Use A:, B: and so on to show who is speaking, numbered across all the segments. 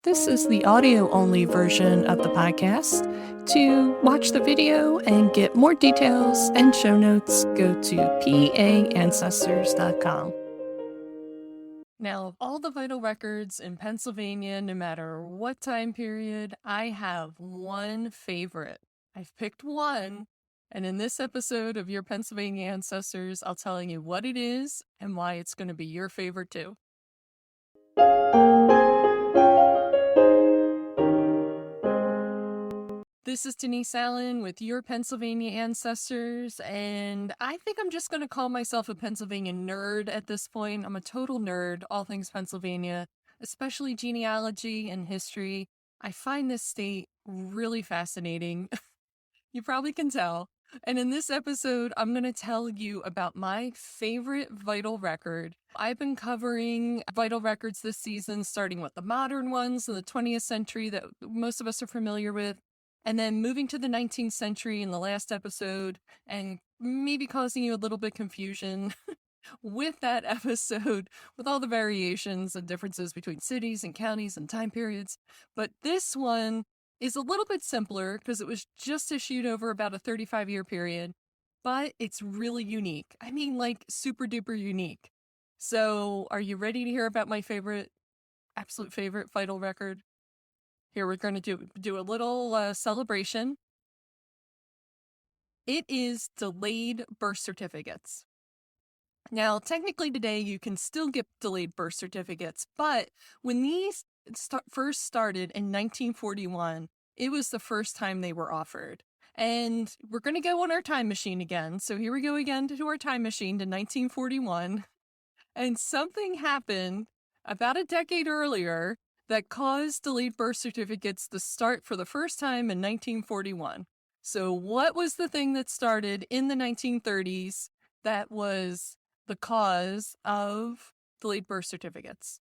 A: This is the audio-only version of the podcast. To watch the video and get more details and show notes, go to paancestors.com. Now, of all the vital records in Pennsylvania, no matter what time period, I have one favorite. I've picked one, and in this episode of Your Pennsylvania Ancestors, I'll tell you what it is and why it's going to be your favorite too. This is Denise Allen with Your Pennsylvania Ancestors, and I think I'm just going to call myself a Pennsylvania nerd at this point. I'm a total nerd, all things Pennsylvania, especially genealogy and history. I find this state really fascinating. You probably can tell. And in this episode, I'm going to tell you about my favorite vital record. I've been covering vital records this season, starting with the modern ones in the 20th century that most of us are familiar with, and then moving to the 19th century in the last episode, and maybe causing you a little bit confusion with that episode, with all the variations and differences between cities and counties and time periods. But this one is a little bit simpler because it was just issued over about a 35-year period, but it's really unique. I mean, like super duper unique. So are you ready to hear about my absolute favorite vital record? Here, we're going to do a little celebration. It is delayed birth certificates. Now, technically today, you can still get delayed birth certificates, but when these first started in 1941, it was the first time they were offered. And we're going to go on our time machine again. So here we go again to our time machine to 1941. And something happened about a decade earlier that caused delayed birth certificates to start for the first time in 1941. So what was the thing that started in the 1930s that was the cause of delayed birth certificates?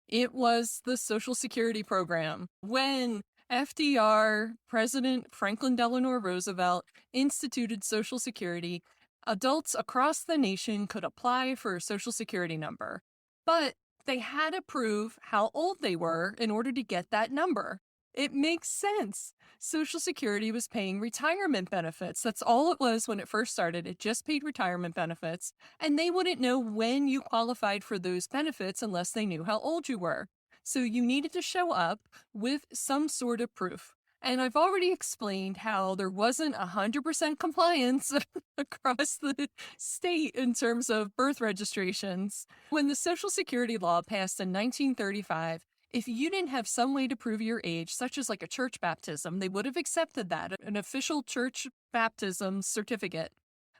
A: It was the Social Security program. When FDR, President Franklin Delano Roosevelt, instituted Social Security, adults across the nation could apply for a Social Security number, but they had to prove how old they were in order to get that number. It makes sense. Social Security was paying retirement benefits. That's all it was when it first started. It just paid retirement benefits, and they wouldn't know when you qualified for those benefits unless they knew how old you were. So you needed to show up with some sort of proof. And I've already explained how there wasn't 100% compliance across the state in terms of birth registrations. When the Social Security law passed in 1935, if you didn't have some way to prove your age, such as like a church baptism, they would have accepted that, an official church baptism certificate,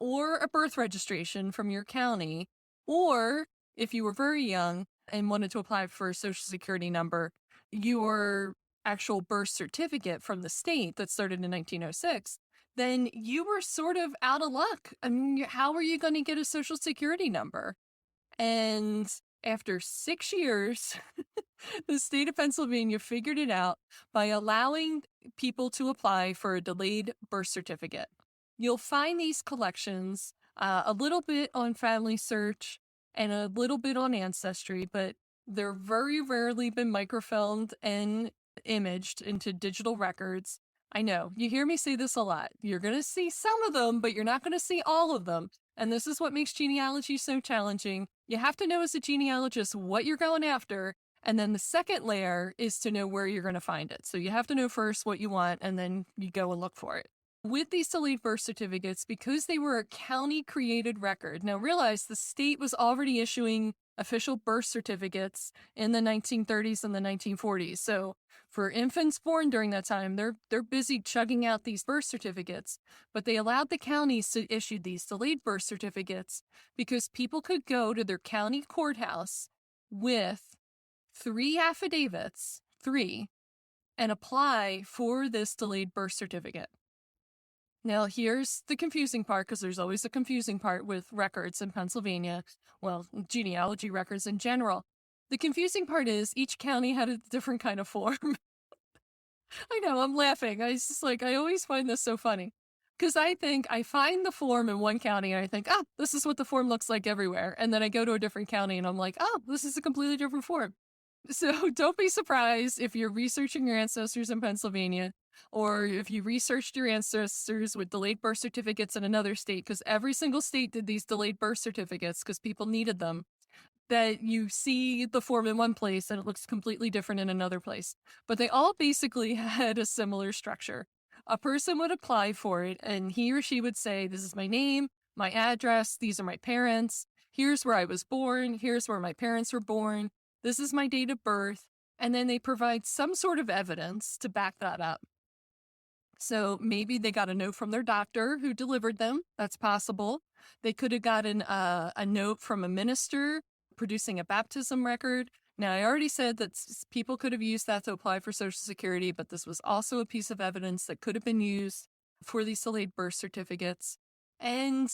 A: or a birth registration from your county, or if you were very young and wanted to apply for a Social Security number, your actual birth certificate from the state that started in 1906, then you were sort of out of luck. I mean, how are you going to get a Social Security number? And after 6 years, the state of Pennsylvania figured it out by allowing people to apply for a delayed birth certificate. You'll find these collections a little bit on Family Search and a little bit on Ancestry, but they're very rarely been microfilmed and imaged into digital records. I know, you hear me say this a lot. You're going to see some of them, but you're not going to see all of them. And this is what makes genealogy so challenging. You have to know as a genealogist what you're going after, and then the second layer is to know where you're going to find it. So you have to know first what you want, and then you go and look for it. With these delayed birth certificates, because they were a county-created record, now realize the state was already issuing official birth certificates in the 1930s and the 1940s. So for infants born during that time, they're busy chugging out these birth certificates. But they allowed the counties to issue these delayed birth certificates because people could go to their county courthouse with 3 affidavits, and apply for this delayed birth certificate. Now, here's the confusing part, because there's always a confusing part with records in Pennsylvania, well, genealogy records in general. The confusing part is each county had a different kind of form. I know, I'm laughing. I always find this so funny. Because I find the form in one county and I think, oh, this is what the form looks like everywhere. And then I go to a different county and I'm like, oh, this is a completely different form. So don't be surprised if you're researching your ancestors in Pennsylvania, or if you researched your ancestors with delayed birth certificates in another state, because every single state did these delayed birth certificates because people needed them, that you see the form in one place and it looks completely different in another place. But they all basically had a similar structure. A person would apply for it, and he or she would say, "This is my name, my address, these are my parents, here's where I was born, here's where my parents were born, this is my date of birth." And then they provide some sort of evidence to back that up. So maybe they got a note from their doctor who delivered them. That's possible. They could have gotten a note from a minister producing a baptism record. Now, I already said that people could have used that to apply for Social Security, but this was also a piece of evidence that could have been used for these delayed birth certificates. And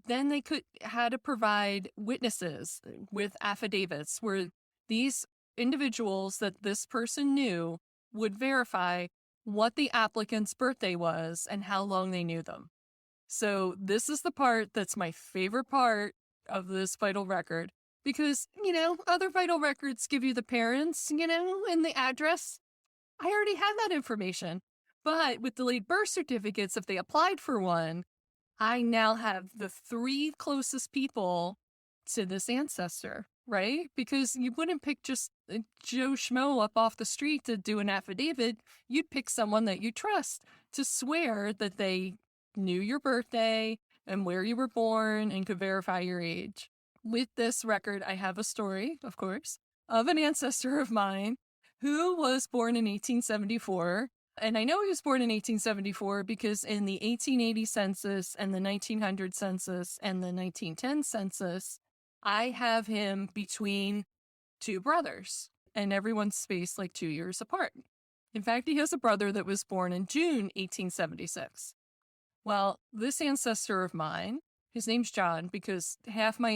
A: then they had to provide witnesses with affidavits where these individuals that this person knew would verify what the applicant's birthday was and how long they knew them. So this is the part that's my favorite part of this vital record, because, other vital records give you the parents, and the address. I already have that information. But with delayed birth certificates, if they applied for one, I now have the 3 closest people to this ancestor, right? Because you wouldn't pick just Joe Schmo up off the street to do an affidavit. You'd pick someone that you trust to swear that they knew your birthday and where you were born and could verify your age. With this record, I have a story, of course, of an ancestor of mine who was born in 1874. And I know he was born in 1874 because in the 1880 census and the 1900 census and the 1910 census, I have him between 2 brothers, and everyone's spaced like 2 years apart. In fact, he has a brother that was born in June 1876. Well, this ancestor of mine, his name's John, because half my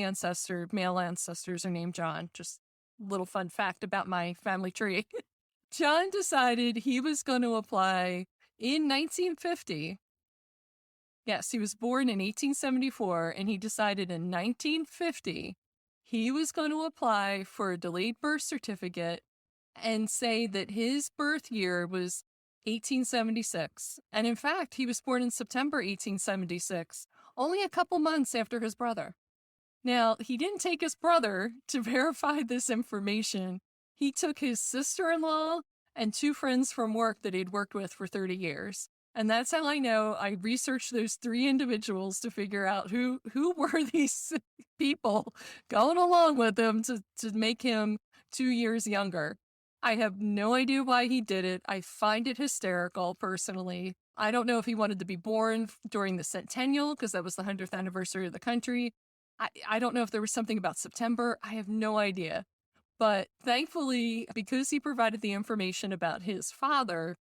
A: male ancestors are named John. Just a little fun fact about my family tree. John decided he was going to apply in 1950. Yes, he was born in 1874, and he decided in 1950 he was going to apply for a delayed birth certificate and say that his birth year was 1876. And in fact, he was born in September 1876, only a couple months after his brother. Now, he didn't take his brother to verify this information. He took his sister-in-law and 2 friends from work that he'd worked with for 30 years. And that's how I know. I researched those 3 individuals to figure out who were these people going along with him to make him 2 years younger. I have no idea why he did it. I find it hysterical, personally. I don't know if he wanted to be born during the centennial, because that was the 100th anniversary of the country. I don't know if there was something about September. I have no idea. But thankfully, because he provided the information about his father,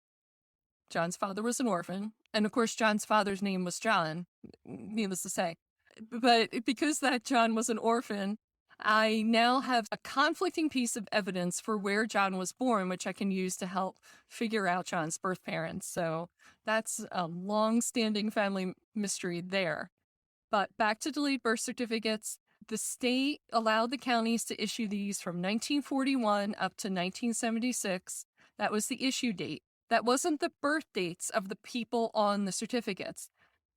A: John's father was an orphan. And of course, John's father's name was John, needless to say. But because that John was an orphan, I now have a conflicting piece of evidence for where John was born, which I can use to help figure out John's birth parents. So that's a long-standing family mystery there. But back to delayed birth certificates. The state allowed the counties to issue these from 1941 up to 1976. That was the issue date. That wasn't the birth dates of the people on the certificates.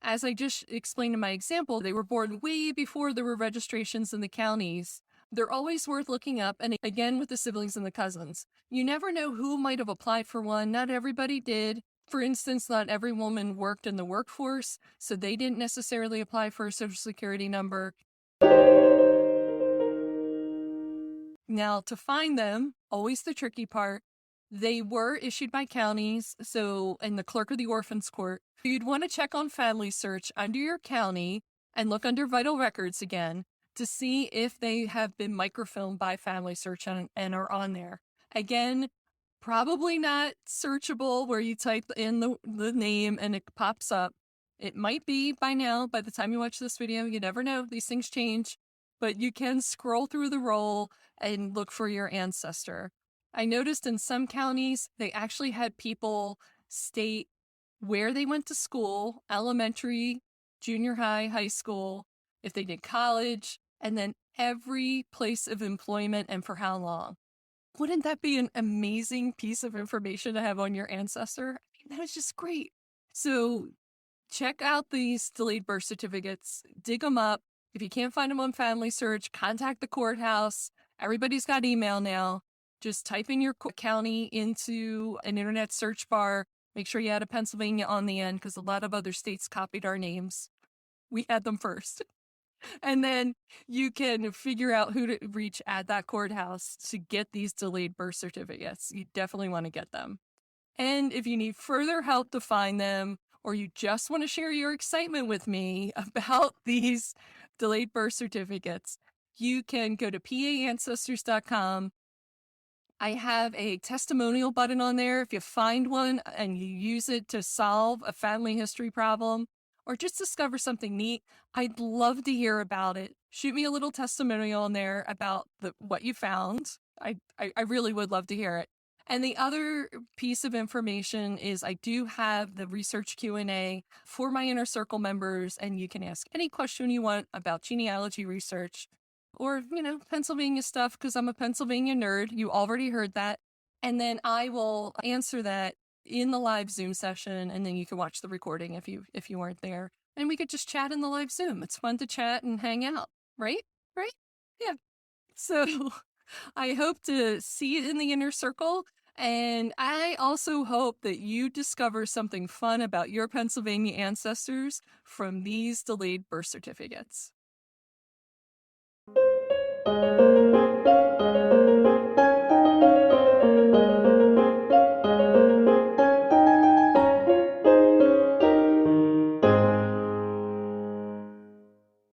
A: As I just explained in my example, they were born way before there were registrations in the counties. They're always worth looking up, and again with the siblings and the cousins. You never know who might have applied for one. Not everybody did. For instance, not every woman worked in the workforce, so they didn't necessarily apply for a Social Security number. Now, to find them, always the tricky part, they were issued by counties, so in the clerk of the orphans court. You'd want to check on Family Search under your county and look under vital records again to see if they have been microfilmed by Family Search and are on there. Again, probably not searchable where you type in the name and it pops up. It might be by now, by the time you watch this video. You never know. These things change. But you can scroll through the roll and look for your ancestor. I noticed in some counties, they actually had people state where they went to school, elementary, junior high, high school, if they did college, and then every place of employment and for how long. Wouldn't that be an amazing piece of information to have on your ancestor? I mean, that is just great. So check out these delayed birth certificates, dig them up. If you can't find them on Family Search, contact the courthouse. Everybody's got email now. Just type in your county into an internet search bar. Make sure you add a Pennsylvania on the end because a lot of other states copied our names. We had them first. And then you can figure out who to reach at that courthouse to get these delayed birth certificates. You definitely want to get them. And if you need further help to find them, or you just want to share your excitement with me about these delayed birth certificates, you can go to paancestors.com. I have a testimonial button on there. If you find one and you use it to solve a family history problem or just discover something neat, I'd love to hear about it. Shoot me a little testimonial on there about what you found. I really would love to hear it. And the other piece of information is I do have the research Q&A for my Inner Circle members, and you can ask any question you want about genealogy research or, Pennsylvania stuff because I'm a Pennsylvania nerd. You already heard that. And then I will answer that in the live Zoom session, and then you can watch the recording if you weren't there. And we could just chat in the live Zoom. It's fun to chat and hang out, right? Right? Yeah. So I hope to see you in the Inner Circle. And I also hope that you discover something fun about your Pennsylvania ancestors from these delayed birth certificates.